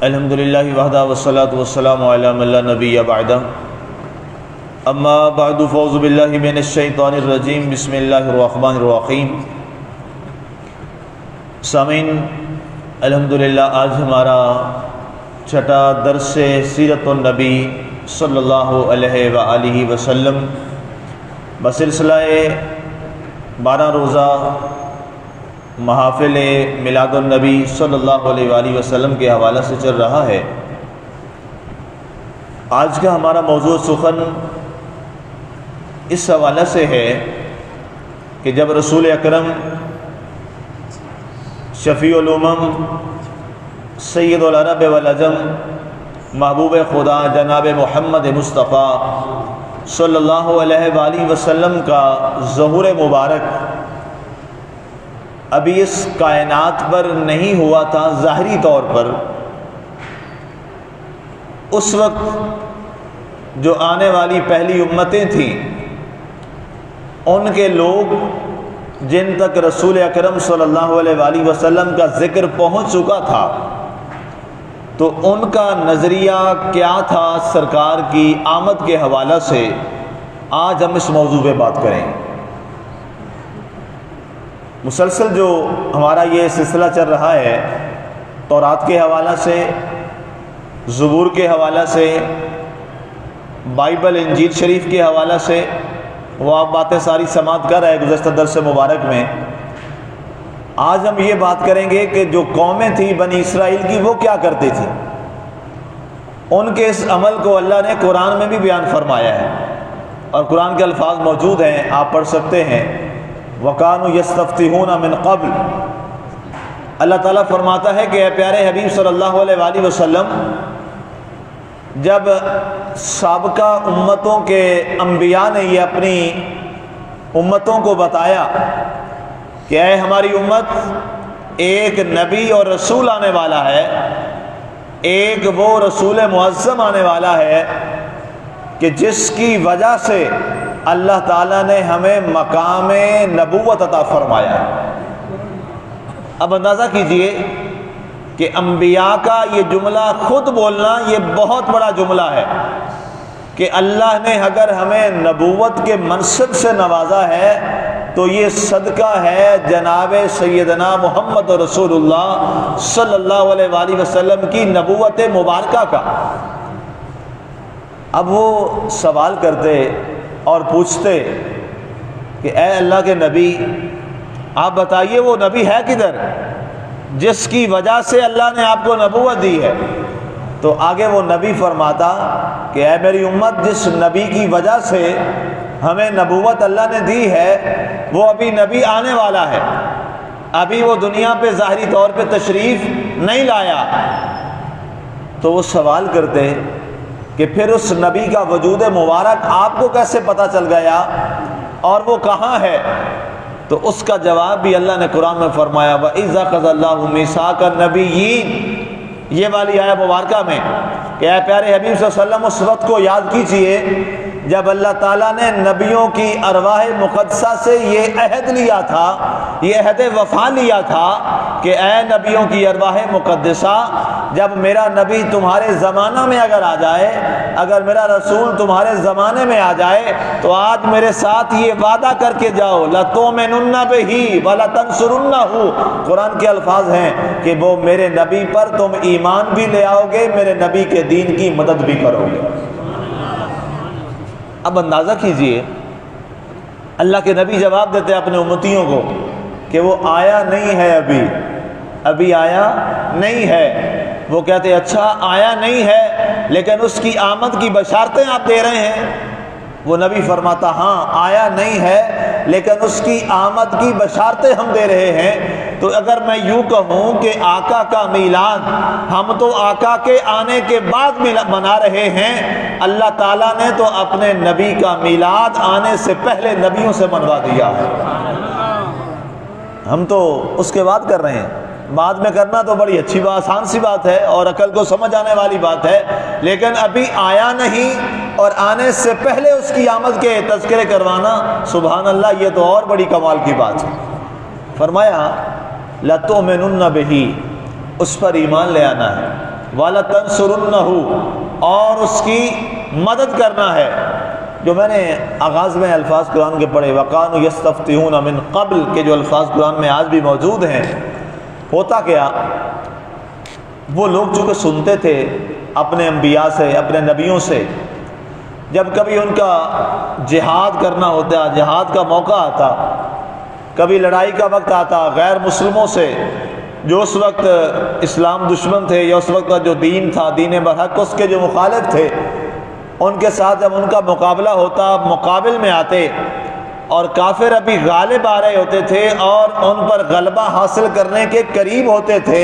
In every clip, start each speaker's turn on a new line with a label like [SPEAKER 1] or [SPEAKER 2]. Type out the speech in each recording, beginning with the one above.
[SPEAKER 1] الحمدللہ وحدہ والصلاة والسلام علی من لا نبی بعدہ اما بعد فاعوذ باللہ من الشیطان الرجیم بسم اللہ الرحمن الرحیم۔ سامعین، الحمدللہ آج ہمارا چھٹا درس سیرت النبی صلی اللہ علیہ وآلہ وسلم بسلسلہ 12 روزہ محافل میلاد النبی صلی اللہ علیہ وآلہ وسلم کے حوالہ سے چل رہا ہے۔ آج کا ہمارا موضوع سخن اس حوالہ سے ہے کہ جب رسول اکرم شفیع الامم سید العرب والعجم محبوب خدا جناب محمد مصطفیٰ صلی اللہ علیہ وآلہ وسلم کا ظہور مبارک ابھی اس کائنات پر نہیں ہوا تھا ظاہری طور پر، اس وقت جو آنے والی پہلی امتیں تھیں ان کے لوگ جن تک رسول اکرم صلی اللہ علیہ وآلہ وسلم کا ذکر پہنچ چکا تھا تو ان کا نظریہ کیا تھا سرکار کی آمد کے حوالہ سے، آج ہم اس موضوع پہ بات کریں۔ مسلسل جو ہمارا یہ سلسلہ چل رہا ہے تورات کے حوالہ سے، زبور کے حوالہ سے، بائبل انجیل شریف کے حوالہ سے، وہ آپ باتیں ساری سماعت کر رہے گزشتہ درس مبارک میں۔ آج ہم یہ بات کریں گے کہ جو قومیں تھیں بنی اسرائیل کی وہ کیا کرتی تھی، ان کے اس عمل کو اللہ نے قرآن میں بھی بیان فرمایا ہے، اور قرآن کے الفاظ موجود ہیں، آپ پڑھ سکتے ہیں۔ وَقَانُوا يَسْتَفْتِحُونَ مِنْ قَبْلِ، اللہ تعالیٰ فرماتا ہے کہ اے پیارے حبیب صلی اللہ علیہ وآلہ وسلم، جب سابقہ امتوں کے انبیاء نے یہ اپنی امتوں کو بتایا کہ اے ہماری امت، ایک نبی اور رسول آنے والا ہے، ایک وہ رسول معظم آنے والا ہے کہ جس کی وجہ سے اللہ تعالیٰ نے ہمیں مقام نبوت عطا فرمایا۔ اب اندازہ کیجئے کہ انبیاء کا یہ جملہ خود بولنا یہ بہت بڑا جملہ ہے کہ اللہ نے اگر ہمیں نبوت کے منصب سے نوازا ہے تو یہ صدقہ ہے جناب سیدنا محمد رسول اللہ صلی اللہ علیہ وآلہ وسلم کی نبوت مبارکہ کا۔ اب وہ سوال کرتے اور پوچھتے کہ اے اللہ کے نبی، آپ بتائیے وہ نبی ہے کدھر جس کی وجہ سے اللہ نے آپ کو نبوت دی ہے؟ تو آگے وہ نبی فرماتا کہ اے میری امت، جس نبی کی وجہ سے ہمیں نبوت اللہ نے دی ہے وہ ابھی نبی آنے والا ہے، ابھی وہ دنیا پہ ظاہری طور پہ تشریف نہیں لایا۔ تو وہ سوال کرتے کہ پھر اس نبی کا وجود مبارک آپ کو کیسے پتہ چل گیا اور وہ کہاں ہے؟ تو اس کا جواب بھی اللہ نے قرآن میں فرمایا، وَإِذْ أَخَذَ اللَّهُ مِيثَاقَ النَّبِيِّينَ، یہ والی آیہ مبارکہ میں کہ اے پیارے حبیب صلی اللہ علیہ وسلم اس وقت کو یاد کیجئے جب اللہ تعالیٰ نے نبیوں کی ارواح مقدسہ سے یہ عہد لیا تھا، یہ عہد وفا لیا تھا کہ اے نبیوں کی ارواح مقدسہ، جب میرا نبی تمہارے زمانہ میں اگر آ جائے، اگر میرا رسول تمہارے زمانے میں آ جائے تو آج میرے ساتھ یہ وعدہ کر کے جاؤ، لَتُؤْمِنُنَّ بِهِ وَلَتَنْصُرُنَّهُ، قرآن کے الفاظ ہیں کہ وہ میرے نبی پر تم ایمان بھی لے آؤ گے، میرے نبی کے دین کی مدد بھی کرو گے۔ اب اندازہ کیجئے اللہ کے نبی جواب دیتے اپنے امتیوں کو کہ وہ آیا نہیں ہے، ابھی آیا نہیں ہے۔ وہ کہتے اچھا آیا نہیں ہے لیکن اس کی آمد کی بشارتیں آپ دے رہے ہیں؟ وہ نبی فرماتا ہاں آیا نہیں ہے لیکن اس کی آمد کی بشارتیں ہم دے رہے ہیں۔ تو اگر میں یوں کہوں کہ آقا کا میلاد ہم تو آقا کے آنے کے بعد منا رہے ہیں، اللہ تعالیٰ نے تو اپنے نبی کا میلاد آنے سے پہلے نبیوں سے منوا دیا ہے، ہم تو اس کے بعد کر رہے ہیں۔ بعد میں کرنا تو بڑی اچھی بات، آسان سی بات ہے اور عقل کو سمجھ آنے والی بات ہے، لیکن ابھی آیا نہیں اور آنے سے پہلے اس کی آمد کے تذکرے کروانا، سبحان اللہ، یہ تو اور بڑی کمال کی بات ہے۔ فرمایا لَتُؤْمِنُنَّ بِهِ، اس پر ایمان لے آنا ہے۔ وَلَتَنْصُرُنَّهُ، اور اس کی مدد کرنا ہے۔ جو میں نے آغاز میں الفاظ قرآن کے پڑھے وَقَانُوا يَسْتَفْتِحُونَ مِن قَبْلِ کے جو الفاظ قرآن میں آج بھی موجود ہیں، ہوتا کیا، وہ لوگ چونکہ سنتے تھے اپنے انبیاء سے، اپنے نبیوں سے، جب کبھی ان کا جہاد کرنا ہوتا، جہاد کا موقع آتا، کبھی لڑائی کا وقت آتا غیر مسلموں سے جو اس وقت اسلام دشمن تھے، یا اس وقت کا جو دین تھا، دین برحق، اس کے جو مخالف تھے، ان کے ساتھ جب ان کا مقابلہ ہوتا، مقابل میں آتے، اور کافر ابھی غالب آ رہے ہوتے تھے اور ان پر غلبہ حاصل کرنے کے قریب ہوتے تھے،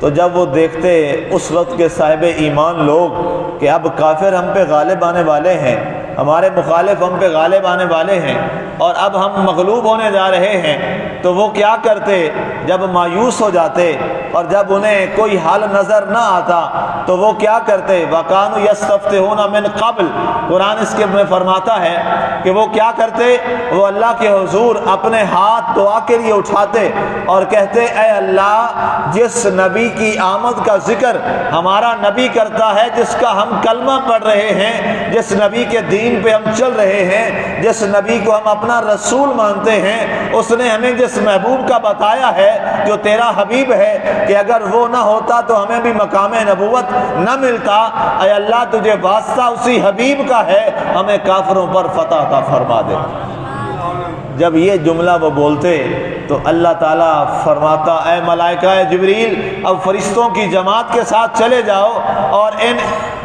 [SPEAKER 1] تو جب وہ دیکھتے اس وقت کے صاحب ایمان لوگ کہ اب کافر ہم پہ غالب آنے والے ہیں، ہمارے مخالف ہم پہ غالب آنے والے ہیں، اور اب ہم مغلوب ہونے جا رہے ہیں، تو وہ کیا کرتے، جب مایوس ہو جاتے اور جب انہیں کوئی حل نظر نہ آتا تو وہ کیا کرتے، وَقَانُوا يَسْتَفْتِحُونَ مِن قَبْلِ، قرآن اس کے میں فرماتا ہے کہ وہ کیا کرتے، وہ اللہ کے حضور اپنے ہاتھ دعا کے لیے اٹھاتے اور کہتے، اے اللہ، جس نبی کی آمد کا ذکر ہمارا نبی کرتا ہے، جس کا ہم کلمہ پڑھ رہے ہیں، جس نبی کے دین پہ ہم چل رہے ہیں، جس نبی کو ہم اپنا رسول مانتے ہیں، اس نے ہمیں جس محبوب کا بتایا ہے جو تیرا حبیب ہے، کہ اگر وہ نہ ہوتا تو ہمیں بھی مقام نبوت نہ ملتا، اے اللہ تجھے واسطہ اسی حبیب کا ہے، ہمیں کافروں پر فتح عطا فرما دے۔ جب یہ جملہ وہ بولتے تو اللہ تعالیٰ فرماتا، اے ملائکہ جبریل، اب فرشتوں کی جماعت کے ساتھ چلے جاؤ اور ان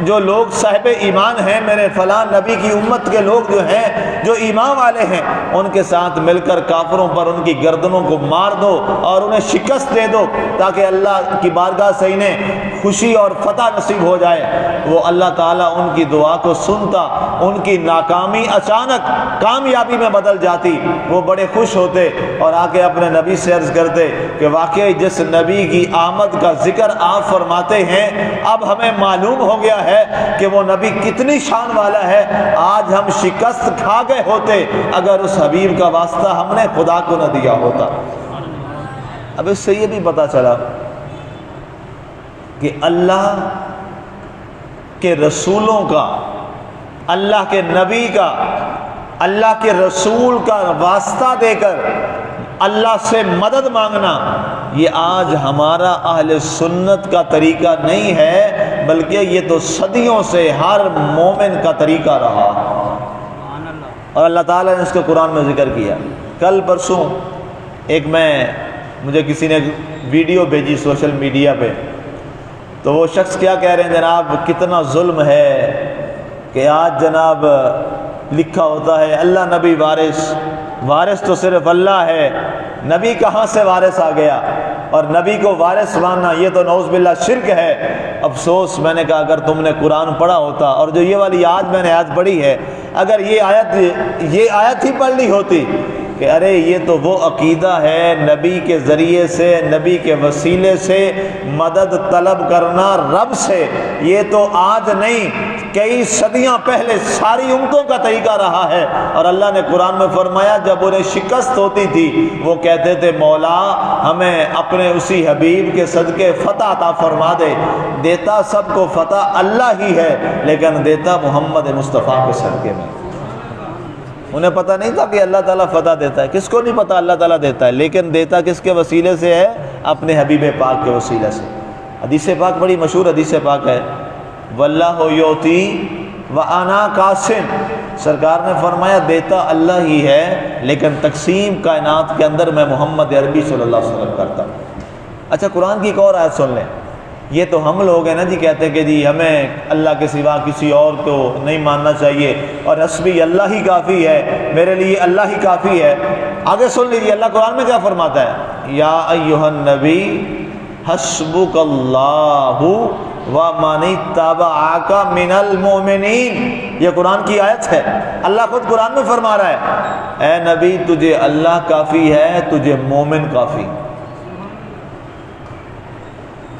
[SPEAKER 1] جو لوگ صاحب ایمان ہیں، میرے فلاں نبی کی امت کے لوگ جو ہیں، جو ایمان والے ہیں، ان کے ساتھ مل کر کافروں پر ان کی گردنوں کو مار دو اور انہیں شکست دے دو، تاکہ اللہ کی بارگاہ سے انہیں خوشی اور فتح نصیب ہو جائے۔ وہ اللہ تعالیٰ ان کی دعا کو سنتا، ان کی ناکامی اچانک کامیابی میں بدل جاتی، وہ بڑے خوش ہوتے اور آ کے اپنے نبی سے عرض کرتے کہ واقعی جس نبی کی آمد کا ذکر آپ فرماتے ہیں، اب ہمیں معلوم ہو گیا ہے کہ وہ نبی کتنی شان والا ہے، آج ہم شکست کھا گئے ہوتے اگر اس حبیب کا واسطہ ہم نے خدا کو نہ دیا ہوتا۔ اب اس سے یہ بھی پتہ چلا کہ اللہ کے رسولوں کا، اللہ کے نبی کا، اللہ کے رسول کا واسطہ دے کر اللہ سے مدد مانگنا، یہ آج ہمارا اہل سنت کا طریقہ نہیں ہے، بلکہ یہ تو صدیوں سے ہر مومن کا طریقہ رہا، اور اللہ تعالیٰ نے اس کو قرآن میں ذکر کیا۔ کل پرسوں مجھے کسی نے ویڈیو بھیجی سوشل میڈیا پہ، تو وہ شخص کیا کہہ رہے ہیں، جناب کتنا ظلم ہے کہ آج جناب لکھا ہوتا ہے اللہ نبی وارث تو صرف اللہ ہے، نبی کہاں سے وارث آ گیا، اور نبی کو وارث ماننا یہ تو نعوذ باللہ شرک ہے۔ افسوس، میں نے کہا اگر تم نے قرآن پڑھا ہوتا، اور جو یہ والی آیت میں نے آیت پڑھی ہے، اگر یہ آیت ہی پڑھ لی ہوتی کہ ارے یہ تو وہ عقیدہ ہے نبی کے ذریعے سے، نبی کے وسیلے سے مدد طلب کرنا رب سے، یہ تو آج نہیں، کئی صدیاں پہلے ساری امتوں کا طریقہ رہا ہے۔ اور اللہ نے قرآن میں فرمایا جب انہیں شکست ہوتی تھی وہ کہتے تھے مولا ہمیں اپنے اسی حبیب کے صدقے فتح عطا فرما دے۔ دیتا سب کو فتح اللہ ہی ہے، لیکن دیتا محمد مصطفیٰ کے صدقے میں۔ انہیں پتہ نہیں تھا کہ اللہ تعالیٰ فتح دیتا ہے، کس کو نہیں پتہ اللہ تعالیٰ دیتا ہے، لیکن دیتا کس کے وسیلے سے ہے، اپنے حبیب پاک کے وسیلے سے۔ حدیث پاک بڑی مشہور حدیث پاک ہے، واللہ یعطی وانا قاسم، سرکار نے فرمایا دیتا اللہ ہی ہے، لیکن تقسیم کائنات کے اندر میں محمد عربی صلی اللہ علیہ وسلم کرتا ہوں۔ اچھا قرآن کی ایک اور آیت سن لیں، یہ تو ہم لوگ ہیں نا جی کہتے ہیں کہ جی ہمیں اللہ کے سوا کسی اور کو نہیں ماننا چاہیے، اور حسبی اللہ ہی کافی ہے، میرے لیے اللہ ہی کافی ہے۔ آگے سن لیجیے اللہ قرآن میں کیا فرماتا ہے، یا ایھا النبی حسبک اللہ ومن اتبعک من المؤمنین، یہ قرآن کی آیت ہے، اللہ خود قرآن میں فرما رہا ہے اے نبی تجھے اللہ کافی ہے، تجھے مومن کافی۔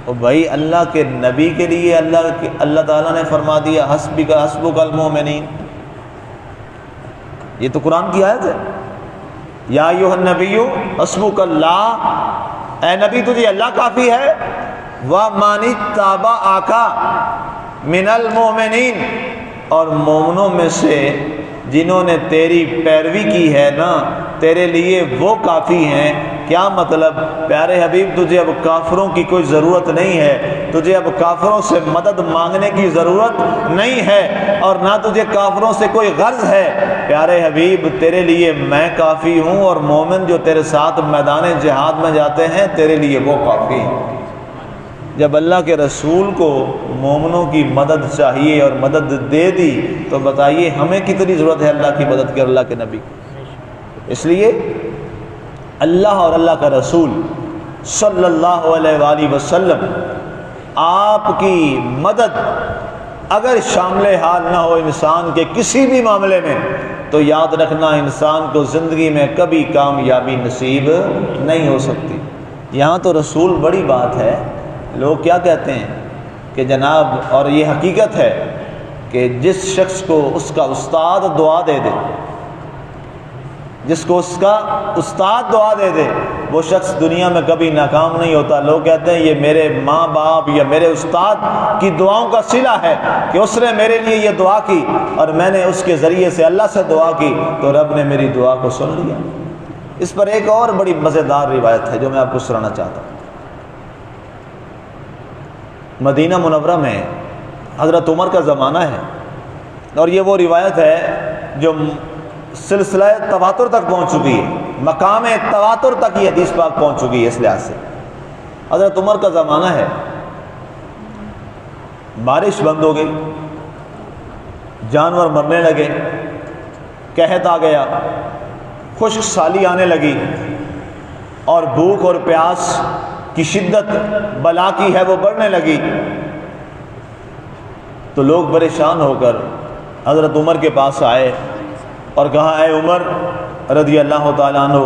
[SPEAKER 1] اور بھائی اللہ کے نبی کے لیے اللہ تعالیٰ نے فرما دیا حسبک المؤمنین، یہ تو قرآن کی آیت ہے، یا ایھا النبی حسبک اللہ، اے نبی تجھے اللہ کافی ہے، وَمَنِ اتَّبَعَكَ مِنَ الْمُؤْمِنِينَ، اور مومنوں میں سے جنہوں نے تیری پیروی کی ہے نا، تیرے لیے وہ کافی ہیں۔ کیا مطلب؟ پیارے حبیب تجھے اب کافروں کی کوئی ضرورت نہیں ہے، تجھے اب کافروں سے مدد مانگنے کی ضرورت نہیں ہے، اور نہ تجھے کافروں سے کوئی غرض ہے۔ پیارے حبیب تیرے لیے میں کافی ہوں، اور مومن جو تیرے ساتھ میدان جہاد میں جاتے ہیں تیرے لیے وہ کافی ہیں۔ جب اللہ کے رسول کو مومنوں کی مدد چاہیے اور مدد دے دی تو بتائیے ہمیں کتنی ضرورت ہے اللہ کی مدد کی اور اللہ کے نبی کی۔ اس لیے اللہ اور اللہ کا رسول صلی اللہ علیہ وآلہ وسلم آپ کی مدد اگر شامل حال نہ ہو انسان کے کسی بھی معاملے میں تو یاد رکھنا انسان کو زندگی میں کبھی کامیابی نصیب نہیں ہو سکتی۔ یہاں تو رسول بڑی بات ہے، لوگ کیا کہتے ہیں کہ جناب، اور یہ حقیقت ہے کہ جس شخص کو اس کا استاد دعا دے دے، جس کو اس کا استاد دعا دے دے، وہ شخص دنیا میں کبھی ناکام نہیں ہوتا۔ لوگ کہتے ہیں یہ میرے ماں باپ یا میرے استاد کی دعاؤں کا صلہ ہے کہ اس نے میرے لیے یہ دعا کی اور میں نے اس کے ذریعے سے اللہ سے دعا کی تو رب نے میری دعا کو سن لیا۔ اس پر ایک اور بڑی مزیدار روایت ہے جو میں آپ کو سنانا چاہتا ہوں۔ مدینہ منورہ میں حضرت عمر کا زمانہ ہے، اور یہ وہ روایت ہے جو سلسلہ تواتر تک پہنچ چکی ہے، مقام تواتر تک یہ حدیث پاک پہنچ چکی ہے۔ اس لحاظ سے حضرت عمر کا زمانہ ہے، بارش بند ہو گئی، جانور مرنے لگے، قحط آ گیا، خشک سالی آنے لگی، اور بھوک اور پیاس کی شدت بلا کی ہے وہ بڑھنے لگی۔ تو لوگ پریشان ہو کر حضرت عمر کے پاس آئے اور کہا اے عمر رضی اللہ تعالیٰ عنہ،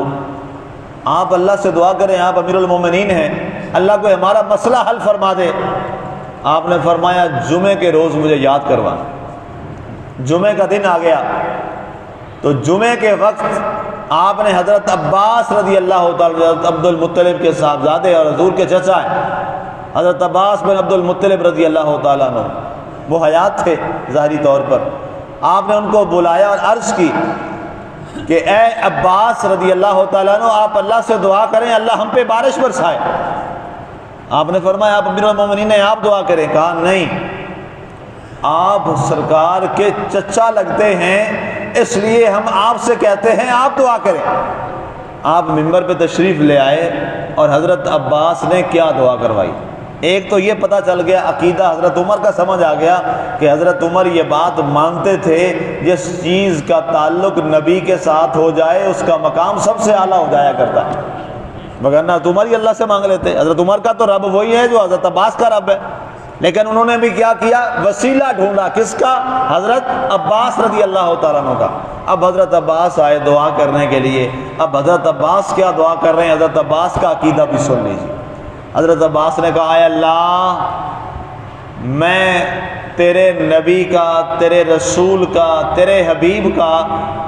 [SPEAKER 1] آپ اللہ سے دعا کریں، آپ امیر المومنین ہیں، اللہ کو ہمارا مسئلہ حل فرما دے۔ آپ نے فرمایا جمعے کے روز مجھے یاد کروانا۔ جمعے کا دن آ گیا تو جمعے کے وقت آپ نے حضرت عباس رضی اللہ تعالیٰ، حضرت عبد المطلب کے صاحبزادے اور حضور کے چچا ہیں، حضرت عباس بن عبد المطلب رضی اللہ تعالیٰ عنہ، وہ حیات تھے ظاہری طور پر۔ آپ نے ان کو بلایا اور عرض کی کہ اے عباس رضی اللہ تعالیٰ عنہ، آپ اللہ سے دعا کریں اللہ ہم پہ بارش برسائے۔ آپ نے فرمایا آپ امیر المومنین ہیں، آپ دعا کریں۔ کہا نہیں، آپ سرکار کے چچا لگتے ہیں اس لیے ہم آپ سے کہتے ہیں آپ دعا کریں۔ آپ منبر پہ تشریف لے آئے اور حضرت عباس نے کیا دعا کروائی۔ ایک تو یہ پتہ چل گیا، عقیدہ حضرت عمر کا سمجھ آ گیا کہ حضرت عمر یہ بات مانتے تھے جس چیز کا تعلق نبی کے ساتھ ہو جائے اس کا مقام سب سے اعلیٰ ہو جایا کرتا ہے، مگر نہ عمر ہی اللہ سے مانگ لیتے۔ حضرت عمر کا تو رب وہی ہے جو حضرت عباس کا رب ہے، لیکن انہوں نے بھی کیا کیا؟ وسیلہ ڈھونڈا۔ کس کا؟ حضرت عباس رضی اللہ تعالیٰ عنہ کا۔ اب حضرت عباس آئے دعا کرنے کے لیے۔ اب حضرت عباس کیا دعا کر رہے ہیں، حضرت عباس کا عقیدہ بھی سن لیجیے۔ حضرت عباس نے کہا اے اللہ، میں تیرے نبی کا، تیرے رسول کا، تیرے حبیب کا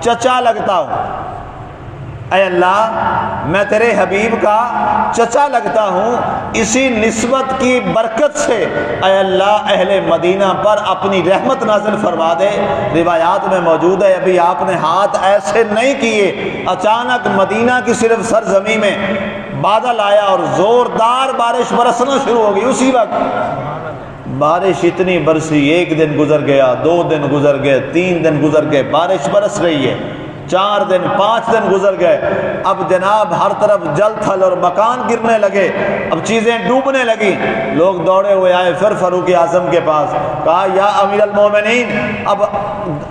[SPEAKER 1] چچا لگتا ہوں۔ اے اللہ، میں تیرے حبیب کا چچا لگتا ہوں، اسی نسبت کی برکت سے اے اللہ اہل مدینہ پر اپنی رحمت نازل فرما دے۔ روایات میں موجود ہے ابھی آپ نے ہاتھ ایسے نہیں کیے، اچانک مدینہ کی صرف سرزمین میں بادل آیا اور زوردار بارش برسنا شروع ہو گئی۔ اسی وقت بارش اتنی برسی، ایک دن گزر گیا، 2 دن گزر گئے، 3 دن گزر گئے، بارش برس رہی ہے، 4 دن 5 دن گزر گئے۔ اب جناب ہر طرف جل تھل اور مکان گرنے لگے، اب چیزیں ڈوبنے لگی۔ لوگ دوڑے ہوئے آئے پھر فاروق اعظم کے پاس، کہا یا امیر المومنین اب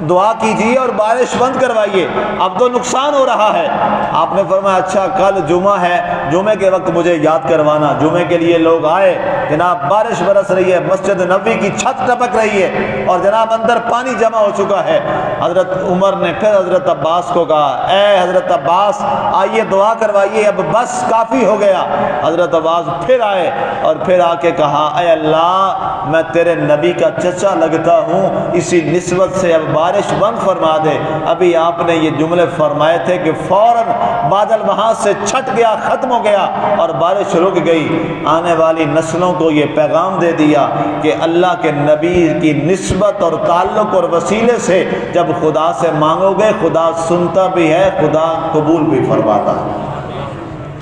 [SPEAKER 1] دعا کیجیے اور بارش بند کروائیے، اب تو نقصان ہو رہا ہے۔ آپ نے فرمایا اچھا کل جمعہ ہے، جمعے کے وقت مجھے یاد کروانا۔ جمعے کے لیے لوگ آئے، جناب بارش برس رہی ہے، مسجد نبوی کی چھت ٹپک رہی ہے اور جناب اندر پانی جمع ہو چکا ہے۔ حضرت عمر نے پھر حضرت عباس عباس کو کہا اے حضرت عباس آئیے دعا کروائیے، اب بس کافی ہو گیا۔ حضرت عباس پھر آئے اور پھر آ کے کہا اے اللہ میں تیرے نبی کا چچا لگتا ہوں، اسی نسبت سے اب بارش بند فرما دے۔ ابھی آپ نے یہ جملے فرمائے تھے کہ فوراً بادل وہاں سے چھٹ گیا، ختم ہو گیا اور بارش رک گئی۔ آنے والی نسلوں کو یہ پیغام دے دیا کہ اللہ کے نبی کی نسبت اور تعلق اور وسیلے سے جب خدا سے مانگو گے خدا سنتا بھی ہے، خدا قبول بھی فرماتا ہے۔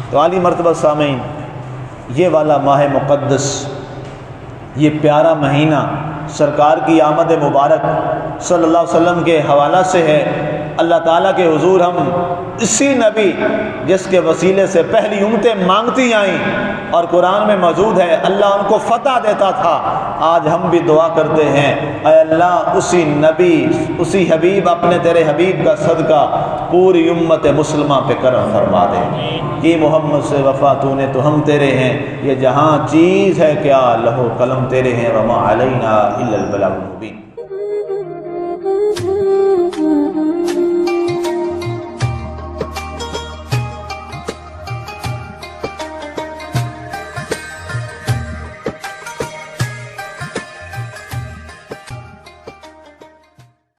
[SPEAKER 1] تو عالی مرتبہ سامعین، یہ والا ماہ مقدس، یہ پیارا مہینہ سرکار کی آمد مبارک صلی اللہ علیہ وسلم کے حوالہ سے ہے۔ اللہ تعالیٰ کے حضور ہم اسی نبی جس کے وسیلے سے پہلی امتیں مانگتی آئیں اور قرآن میں موجود ہے اللہ ان کو فتح دیتا تھا، آج ہم بھی دعا کرتے ہیں اے اللہ اسی نبی اسی حبیب اپنے تیرے حبیب کا صدقہ پوری امت مسلمہ پہ کرم فرما دے۔ کہ محمد سے وفا تو نے تو ہم تیرے ہیں، یہ جہاں چیز ہے کیا لہو قلم تیرے ہیں، وما علینا الا البلاغ المبین۔